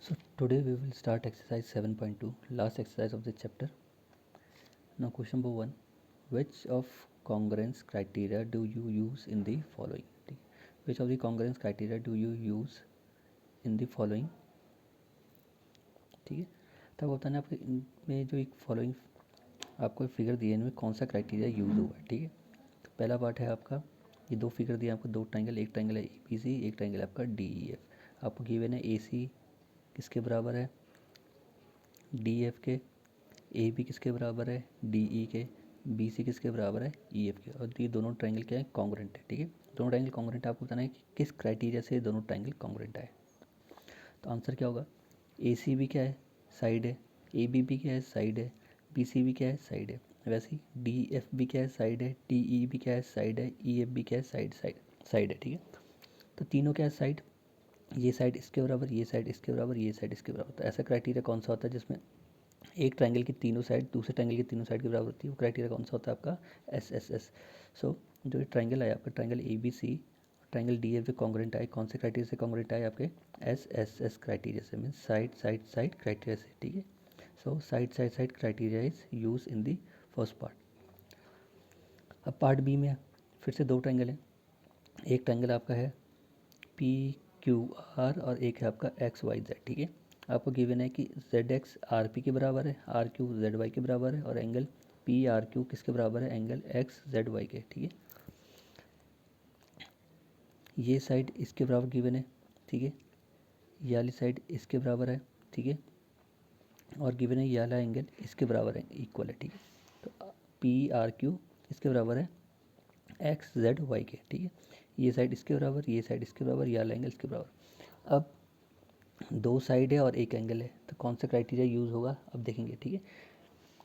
So today we will start exercise 7.2, last exercise of the chapter. Now question number 1, which of congruence criteria do you use in the following? Which of the congruence criteria do you use in the following? ठीक है, तब बताना आपके इनमें जो एक following आपको figure दिए इनमें कौन सा क्राइटेरिया यूज़ हुआ है. ठीक है, तो पहला पार्ट है आपका, ये दो फिगर दिए आपको, दो ट्रायंगल, एक ट्रायंगल है ABC, एक ट्रायंगल आपका DEF. आपको गिवन है AC किसके बराबर है DF के, AB किसके बराबर है DE के, BC किसके बराबर है EF के. और ये दोनों ट्रायंगल क्या है, कॉन्ग्रुएंट है. ठीक है, दोनों ट्रायंगल कॉन्ग्रुएंट है. आपको बताना है कि किस क्राइटेरिया से दोनों ट्रायंगल कॉन्ग्रुएंट है. तो आंसर क्या होगा, AC भी क्या है, साइड है, AB भी क्या है, साइड है, BC भी क्या है, साइड है. वैसे ही DF भी क्या है, साइड है, DE भी क्या है, साइड है, EF भी क्या है, साइड साइड साइड है. ठीक है, तो तीनों क्या है, साइड. ये साइड इसके बराबर, ये साइड इसके बराबर, ये साइड इसके बराबर. तो ऐसा क्राइटेरिया कौन सा होता है जिसमें एक ट्रायंगल की तीनों साइड दूसरे ट्रायंगल की तीनों साइड के बराबर होती है, वो क्राइटेरिया कौन सा होता है आपका SSS. सो जो ये ट्रायंगल है आपका, ट्रायंगल ABC, ट्रायंगल DF जो कॉन्ग्रुएंट आए, कौन से क्राइटेरिया से कॉन्ग्रुएंट आए आपके SSS क्राइटेरिया से, means side side side criteria से. ठीक है, so side side side criteria is use in the first part. अब पार्ट बी में फिर से दो ट्रायंगल हैं. एक ट्रायंगल आपका है PQR और एक है आपका XYZ. ठीक है, आपको गिवन है कि ZX RP के बराबर है, RQ ZY के बराबर है, और एंगल PRQ किसके बराबर है, एंगल XZY के. ठीक है, ये साइड इसके बराबर गिवन है. ठीक है, ये वाली साइड इसके बराबर है. ठीक है, और गिवन है ये वाला एंगल इसके बराबर है, इक्वल है. ठीक है, तो PRQ इसके बराबर है XZY के. ठीक है, ये साइड इसके बराबर, ये साइड इसके बराबर, ये वाला एंगल इसके बराबर. अब दो साइड है और एक एंगल है, तो कौन सा क्राइटेरिया यूज़ होगा अब देखेंगे. ठीक है,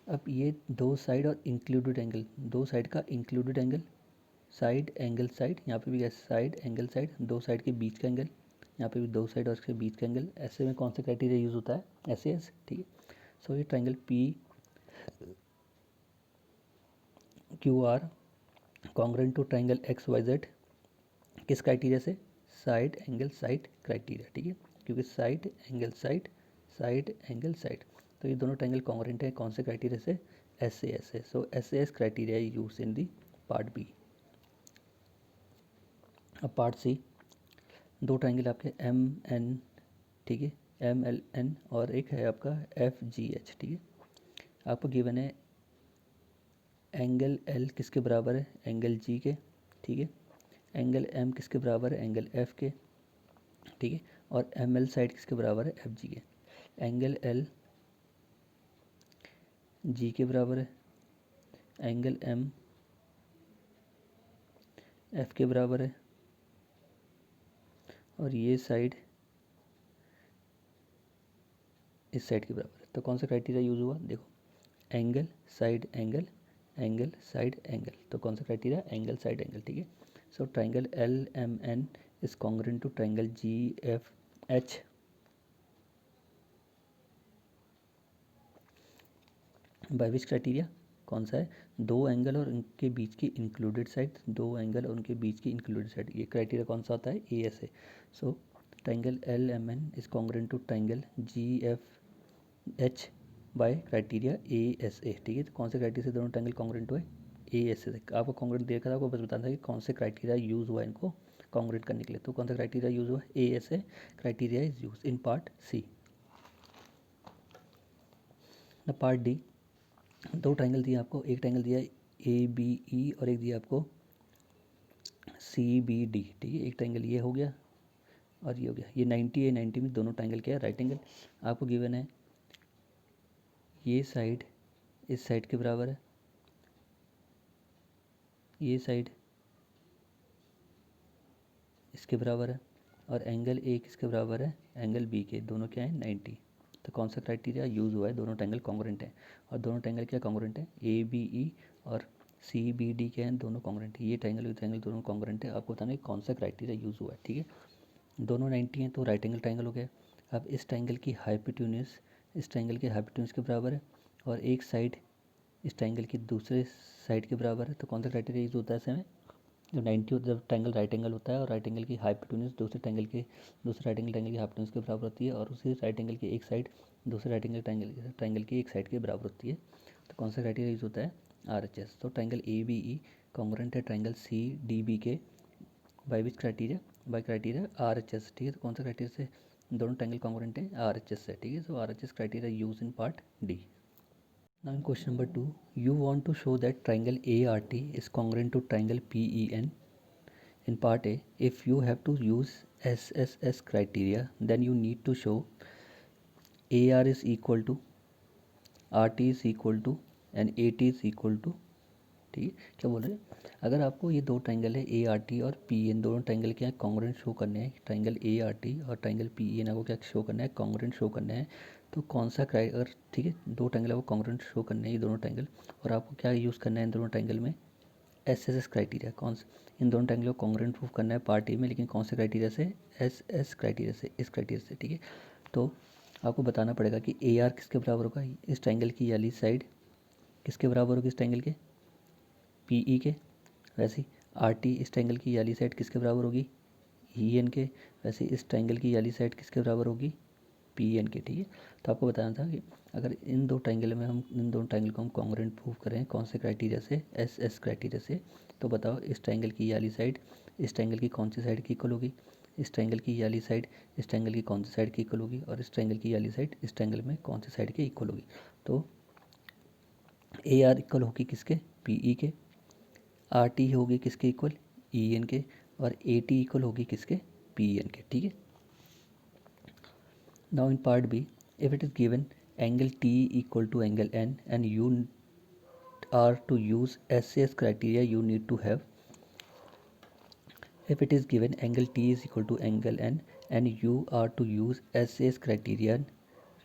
अब ये दो साइड और इंक्लूडेड एंगल, दो साइड का included angle, side angle side, यहाँ पे भी है साइड एंगल साइड, दो साइड के बीच का एंगल, यहाँ पे भी दो साइड और इसके बीच का एंगल. ऐसे में कौन सा क्राइटेरिया यूज़ होता है, SAS. ठीक है, सो ये triangle PQR congruent to triangle XYZ किस क्राइटेरिया से, साइड एंगल साइड क्राइटेरिया. ठीक है, क्योंकि side angle side, side angle side, तो ये दोनों ट्रायंगल कॉन्ग्रुएंट हैं कौन से क्राइटेरिया से, SAS है. So SAS criteria use in the part B. अब पार्ट सी, दो ट्रायंगल आपके MN. ठीक है, MLN और एक है आपका FGH. ठीक है, आपको गिवन है एंगल L किसके बराबर है, एंगल G के. ठीक है, एंगल M किसके बराबर है, एंगल F के. ठीक है, और ML साइड किसके बराबर है, FG के. एंगल L G के बराबर है, एंगल M F के बराबर है, और ये साइड इस साइड के बराबर है. तो कौन सा क्राइटेरिया यूज़ हुआ, देखो, angle side angle, angle side angle. तो कौन सा क्राइटेरिया, एंगल साइड एंगल. ठीक है, so triangle LMN is congruent to triangle GFH by which criteria, कौन सा है, दो एंगल और उनके बीच की इंक्लूडेड साइड, दो एंगल और उनके बीच की इंक्लूडेड साइड. ये क्राइटेरिया कौन सा होता है, ASA. So triangle LMN is congruent to triangle GFH by criteria ASA. ठीक है, तो कौन से क्राइटेरिया से दोनों ट्रायंगल कॉन्ग्रुएंट हुए, ASA से. आपको कॉन्ग्रुएंट देखा था, आपको बस बताना था कि कौन से क्राइटेरिया यूज़ हुआ इनको कॉन्ग्रुएंट करने के लिए. तो कौन सा क्राइटेरिया यूज़ हुआ, ASA criteria is use in part C. Part D, दो ट्रायंगल दिए आपको, एक ट्रायंगल दिया ABE और एक दिया आपको CBD. ठीक है, एक ट्रायंगल ये हो गया और ये हो गया. ये 90 है, 90 में दोनों ट्रायंगल क्या है, राइट एंगल. आपको गिवन है ये साइड इस साइड के बराबर है, ये साइड इसके बराबर है, और एंगल A किसके बराबर है, एंगल B के. दोनों क्या है, 90. तो कौन सा क्राइटेरिया यूज़ हुआ है, दोनों ट्रायंगल कॉन्ग्रुएंट हैं. और दोनों ट्रायंगल क्या कॉन्ग्रुएंट है, ABE और CBD के हैं, दोनों कॉन्ग्रुएंट है. ये ट्रायंगल ट्रायंगल दोनों कॉन्ग्रुएंट है. आपको बताना है कौन सा क्राइटेरिया यूज़ हुआ है. ठीक है, दोनों 90 हैं तो राइट एंगल ट्रायंगल हो गया. अब इस ट्रायंगल की हाइपोटेन्यूज इस ट्रायंगल के हाइपोटेन्यूज के बराबर है, और एक साइड इस ट्रायंगल की दूसरे साइड के बराबर है. तो कौन सा क्राइटेरिया यूज़ होता है ऐसे में, जब 90 जब ट्रायंगल राइट एंगल होता है और राइट एंगल की हाइपोटेन्यूज दूसरे राइट एंगल ट्रायंगल की हाइपोटेन्यूज के बराबर होती है और उसी राइट एंगल की एक साइड दूसरे राइट एंगल ट्रायंगल की एक साइड के बराबर होती है, तो कौन सा क्राइटेरिया यूज होता है? RHS। तो ट्रायंगल ABE कॉन्ग्रुएंट है ट्रायंगल CDB के by which criteria? By criteria RHS, ठीक है। तो कौन सा क्राइटेरिया से दोनों ट्रायंगल कॉन्ग्रुएंट है? RHS से, ठीक है। सो RHS criteria use in part D। Now in question number 2, you want to show that triangle ART is congruent to triangle PEN. In part A, if you have to use SSS criteria, then you need to show AR is equal to RT is equal to and AT is equal to, ठीक है। क्या बोल रहे हैं? अगर आपको ये दो ट्राइंगल है ART और PEN, दोनों ट्राइंगल क्या कॉन्ग्रुएंट शो करने हैं, ट्राइंगल ART और ट्राइंगल PEN आपको क्या शो करना है? कॉन्ग्रुएंट शो करना है। तो कौन सा अगर ठीक है दो ट्राइंगल आपको कॉन्ग्रुएंट शो करने हैं ये दोनों ट्राइंगल, और आपको क्या यूज़ करना है इन दोनों ट्राइंगल में? SSS criteria. कौन सा? इन दोनों ट्राइंगल को कॉन्ग्रुएंट प्रूव करना है पार्ट ए में, लेकिन कौन से क्राइटेरिया से? SS क्राइटेरिया से, इस क्राइटेरिया से, ठीक है। तो आपको बताना पड़ेगा कि AR किसके बराबर होगा? इस ट्राइंगल की वाली साइड किसके बराबर होगी? इस ट्राइंगल के PE के। वैसे ही RT इस ट्राइंगल की वाली साइड किसके बराबर होगी? EN के। वैसे इस ट्राइंगल की वाली साइड किसके बराबर होगी? PN के, ठीक है। तो आपको बताना था कि अगर इन दो ट्राइंगल में हम इन दोनों ट्राइंगल को हम कॉन्ग्रुएंट प्रूव करें कौन से क्राइटेरिया से? SS क्राइटेरिया से। तो बताओ इस ट्राइंगल की वाली साइड इस ट्राइंगल की कौन सी साइड की इक्वल होगी? इस ट्राइंगल की वाली साइड इस ट्राइंगल की कौन सी साइड की इक्वल होगी? और इस ट्राइंगल की वाली साइड इस ट्राइंगल में कौन सी साइड की इक्वल होगी? तो AR इक्वल होगी किसके? PE के। RT होगी किसके इक्वल? EN के। और AT इक्वल होगी किसके? PN के, ठीक है। Now in part B, if it is given angle T equal to angle N and you are to use SAS criteria, you need to have. If it is given angle T is equal to angle N and you are to use SAS criteria,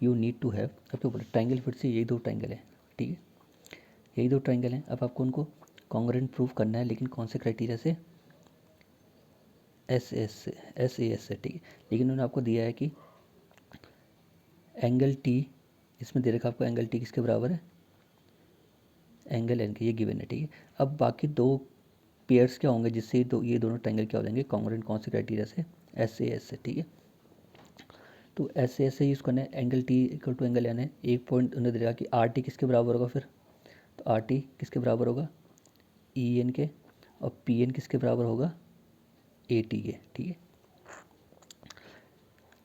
you need to have। अब क्या बोला? Triangle फिर से यही दो triangle है, ठीक है। यही दो ट्राइंगल हैं। अब आपको उनको कॉन्ग्रुएंट प्रूफ करना है, लेकिन कौन से क्राइटेरिया से? SAS से, ठीक है। लेकिन उन्होंने आपको दिया है कि एंगल T, इसमें दे रखा आपको एंगल T किसके बराबर है? एंगल N के, ये गिवन है, ठीक है। अब बाकी दो पेयर्स क्या होंगे जिससे ये दोनों ट्रायंगल क्या हो जाएंगे? कॉन्ग्रुएंट। कौन से क्राइटेरिया से? SAS से, ठीक है। तो SAS से यूज़ करना है। Angle T equal to angle N है। एक पॉइंट उन्होंने दिया कि RT किसके बराबर होगा फिर? तो RT किसके बराबर होगा? EN के। और PN किसके बराबर होगा? AT के, ठीक है।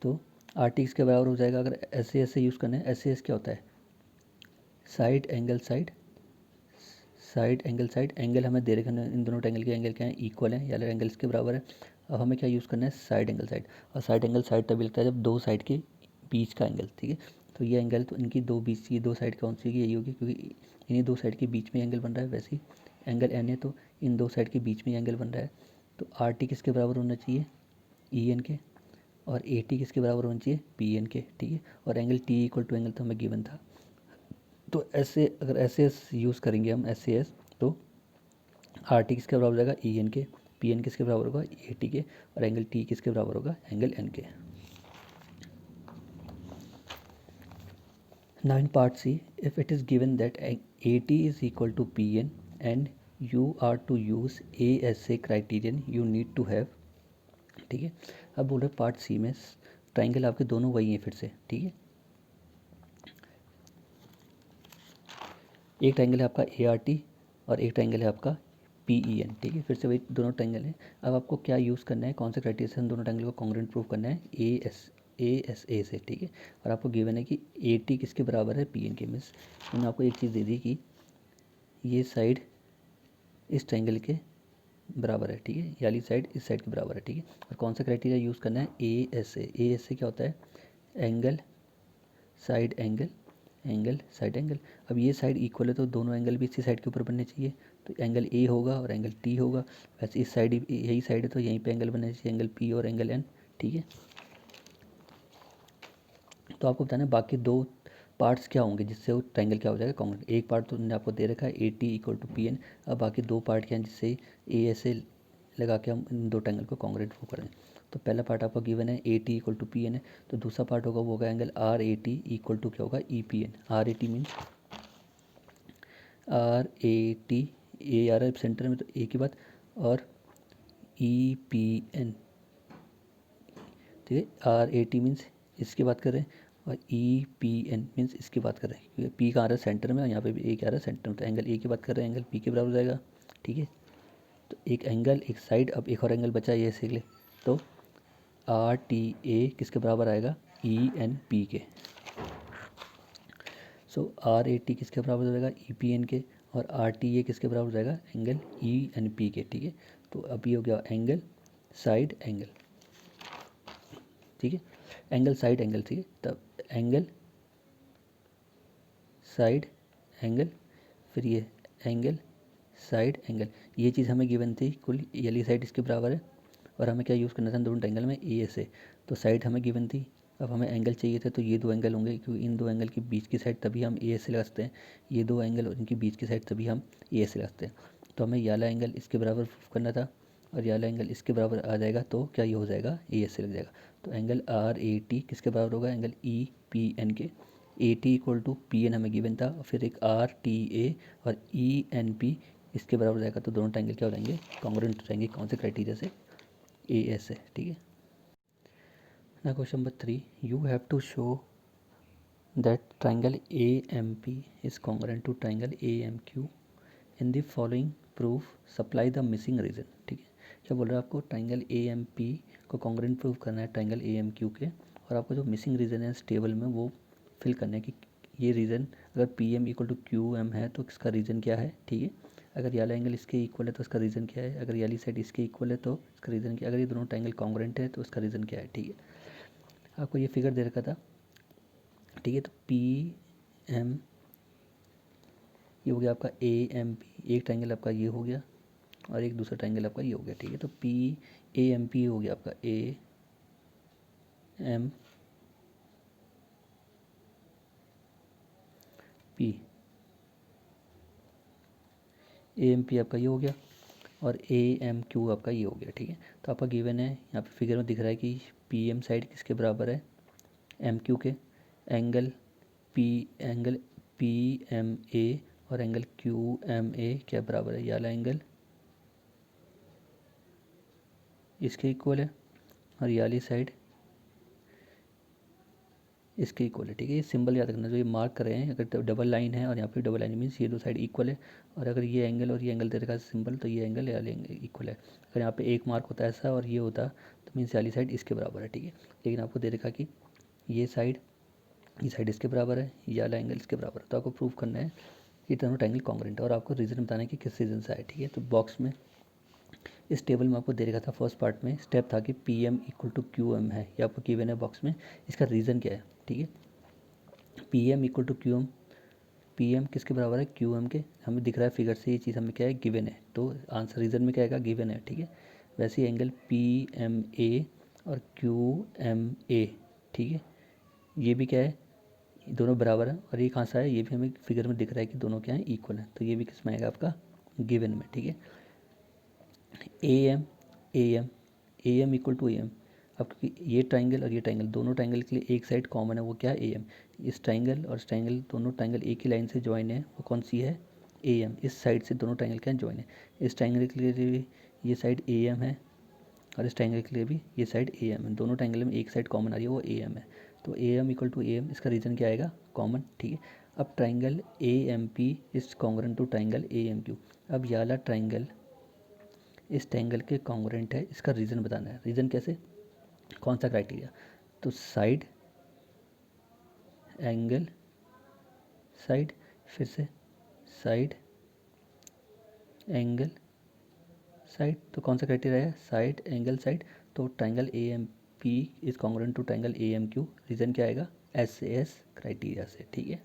तो RT किसके बराबर हो जाएगा अगर SAS से यूज़ करना है? SAS क्या होता है? Side angle side side angle हमें दे रखे हैं, इन दोनों ट्रायंगल के एंगल क्या है? इक्वल है, या एंगल इसके बराबर है। अब हमें क्या यूज़ करना है? Side angle side. और साइड एंगल साइड तभी लगता है जब दो साइड के बीच का एंगल, ठीक है। तो ये एंगल तो इनकी दो बीच की दो साइड कौन सी होगी? यही होगी, क्योंकि इन्हीं दो साइड के बीच में एंगल बन रहा है। वैसे ही एंगल N है तो इन दो साइड के बीच में एंगल बन रहा है। तो RT किसके बराबर होना चाहिए? EN के। और AT किसके बराबर होना चाहिए? PN के, ठीक है। और angle T equal to angle तो हमें गिवन था। तो ऐसे अगर SAS यूज़ करेंगे हम SAS, तो RT किसके बराबर हो जाएगा? EN के। PN किसके बराबर होगा? AT के। और एंगल T किसके बराबर होगा? एंगल N के। Now in part C, if it is given that AT is equal to PN and you are to use ASA criterion, you need to have, ठीक है। अब बोल रहे पार्ट C में ट्राइंगल आपके दोनों वही हैं फिर से, ठीक है। एक ट्राइंगल है आपका ART और एक ट्राइंगल है आपका PEN, ठीक है। फिर से वही दोनों ट्राइंगल हैं। अब आपको क्या यूज़ करना है? कौन से क्राइटेरिया से उन दोनों ट्राइंगल को कॉन्ग्रुएंट प्रूव करना है? ASA से, ठीक है। और आपको गिवन है कि AT किसके बराबर है? PN के। मिस उन्होंने आपको एक चीज़ दे दी कि ये साइड इस ट्राइंगल के बराबर है, ठीक है। ये वाली साइड इस साइड के बराबर है, ठीक है। और कौन सा क्राइटेरिया यूज़ करना है? ASA क्या होता है? Angle side angle side angle. अब ये साइड इक्वल है तो दोनों एंगल भी इसी साइड के ऊपर बनने चाहिए। तो एंगल A होगा और एंगल T होगा। वैसे इस साइड यही साइड है तो यहीं पे एंगल बनने चाहिए, एंगल P और एंगल N, ठीक है। तो आपको बताना है बाकी दो पार्ट्स क्या होंगे जिससे वो ट्रायंगल क्या हो जाएगा? कॉन्ग्रुएंट। एक पार्ट तो उन्होंने आपको दे रखा है AT इक्वल टू PN। अब बाकी दो पार्ट क्या हैं जिससे ASA लगा के हम इन दो ट्रायंगल को कॉन्ग्रुएंट प्रूव करें। तो पहला पार्ट आपका गिवन है AT इक्वल टू PN है। तो दूसरा पार्ट होगा वो होगा एंगल RAT इक्वल टू क्या होगा? EPN। RAT means RAT, A आ रहा है सेंटर में तो A की बात, और EPN, ठीक है। RAT मीन्स इसकी बात कर रहे हैं और EPN मीन्स इसकी बात कर रहे हैं, क्योंकि P कहाँ आ रहा है सेंटर में और यहाँ पे भी A क्या आ रहा है सेंटर में, तो एंगल A की बात कर रहे हैं, एंगल P के बराबर हो जाएगा, ठीक है। तो एक एंगल एक साइड, अब एक और एंगल बचा है ये सीख ले, तो RTA किसके बराबर आएगा, ENP के। सो RAT किसके बराबर हो जाएगा, EPN के, और RTA किसके बराबर हो जाएगा, एंगल ENP के, ठीक है। तो अब ये हो गया एंगल साइड एंगल, ठीक है, एंगल साइड एंगल, ठीक है। तब एंगल साइड एंगल, फिर ये एंगल साइड एंगल, ये चीज़ हमें गिवन थी, कुल ये साइड इसके बराबर है और हमें क्या यूज़ करना था दोनों एंगल में, ए से, तो साइड हमें गिवन थी। अब हमें एंगल चाहिए थे, तो ये दो एंगल होंगे, क्योंकि इन दो एंगल के बीच की साइड तभी हम ए से लगा सकते हैं, ये दो एंगल और इनके बीच की साइड तभी हम ए से लगा सकते हैं। तो हमें ये वाला एंगल इसके बराबर प्रूफ करना था और ये वाला एंगल इसके बराबर आ जाएगा, तो क्या ये हो जाएगा, ए से लग जाएगा। तो एंगल RAT किसके बराबर होगा, एंगल EPN के। AT इक्वल टू PN हमें गिवन था, फिर एक RTA और ENP इसके बराबर हो जाएगा, तो दोनों एंगल क्या हो जाएंगे, कॉन्ग्रुएंट हो जाएंगे, कौन से क्राइटेरिया से, AS है, ठीक है। ना question number 3, you have to show that triangle AMP is congruent to triangle AMQ in the following proof, supply the missing reason, ठीक है। क्या बोल रहा है आपको, ट्राइंगल AMP को कॉन्ग्रुएंट प्रूफ करना है ट्राइंगल AMQ के, और आपको जो मिसिंग रीजन है इस टेबल में वो फिल करना है कि ये रीज़न अगर PM इक्वल टू QM है तो इसका रीज़न क्या है, ठीक है। अगर ये वाला एंगल इसके इक्वल है तो इसका रीज़न क्या है, अगर ये वाली साइड इसके इक्वल है तो इसका रीज़न क्या है, अगर ये दोनों ट्राइंगल कॉन्ग्रुएंट है तो इसका रीज़न क्या है, ठीक है। आपको ये फिगर दे रखा था, ठीक है। तो PM ये हो गया आपका AMP, एक ट्राइंगल आपका ये हो गया और एक दूसरा ट्राइंगल आपका ये हो गया, ठीक है। तो PAMP हो गया आपका AMP आपका ये हो गया और AMQ आपका ये हो गया, ठीक है। तो आपका गिवन है यहाँ पे फिगर में दिख रहा है कि PM साइड किसके बराबर है, MQ के, एंगल PMA और एंगल QMA क्या बराबर है, ये वाला एंगल इसके इक्वल है और ये वाली साइड इसके इक्वल है, ठीक है। ये सिंबल याद रखना, जो ये मार्क कर रहे हैं, अगर डबल लाइन है और यहाँ पे डबल लाइन मीन्स ये दो साइड इक्वल है, और अगर ये एंगल और ये एंगल दे रखा है सिंबल, तो ये एंगल या एंगल इक्वल है। अगर यहाँ पे एक मार्क होता है ऐसा और ये होता तो मीन्स वाली साइड इसके बराबर है, ठीक है। लेकिन आपको दे रखा कि ये साइड इसके बराबर है, ये वाला एंगल इसके बराबर है, तो आपको प्रूव करना है कि दोनों ट्रायंगल कॉन्ग्रुएंट है और आपको रीज़न बताना है कि किस रीज़न से आए, ठीक है। तो बॉक्स में इस टेबल में आपको दे रखा था, फर्स्ट पार्ट में स्टेप था कि PM इक्वल टू QM है, ये आपको गिवन है बॉक्स में, इसका रीज़न क्या है, ठीक है। PM equal to QM, PM किसके बराबर है, QM के, हमें दिख रहा है फिगर से ये चीज़ हमें क्या है, गिवन है, तो आंसर रीज़न में क्या आएगा, गिवन है, ठीक है। वैसे ही एंगल PMA और QMA, ठीक है, ये भी क्या है, दोनों बराबर है, और ये कहाँ से है, ये भी हमें फिगर में दिख रहा है कि दोनों क्या है, इक्वल है, तो ये भी किस में आएगा आपका, गिवन में, ठीक है। AM इक्वल टू AM, अब क्योंकि ये ट्राइंगल और ये ट्राइंगल दोनों ट्राइंगल के लिए एक साइड कॉमन है, वो क्या है, AM। इस ट्राइंगल और इस ट्राइंगल दोनों ट्राइंगल एक ही लाइन से ज्वाइन है, वो कौन सी है, AM। इस साइड से दोनों ट्राइंगल क्या ज्वाइन है, इस ट्राइंगल के लिए भी ये साइड AM है और इस ट्राइंगल के लिए भी ये साइड AM है, दोनों ट्राइंगल में एक साइड कॉमन आ रही है, वो AM है। तो AM इक्वल टू AM, इसका रीज़न क्या आएगा, कॉमन, ठीक है। अब triangle AMP is congruent to triangle AMQ, अब ये वाला ट्राइंगल इस ट्रायंगल के कॉन्ग्रुएंट है, इसका रीज़न बताना है। रीज़न कैसे, कौन सा क्राइटेरिया, तो साइड एंगल साइड, फिर से साइड एंगल साइड, तो कौन सा क्राइटेरिया है, साइड एंगल साइड। तो triangle AMP is congruent to triangle AMQ, reason क्या आएगा, SAS क्राइटेरिया से, ठीक है।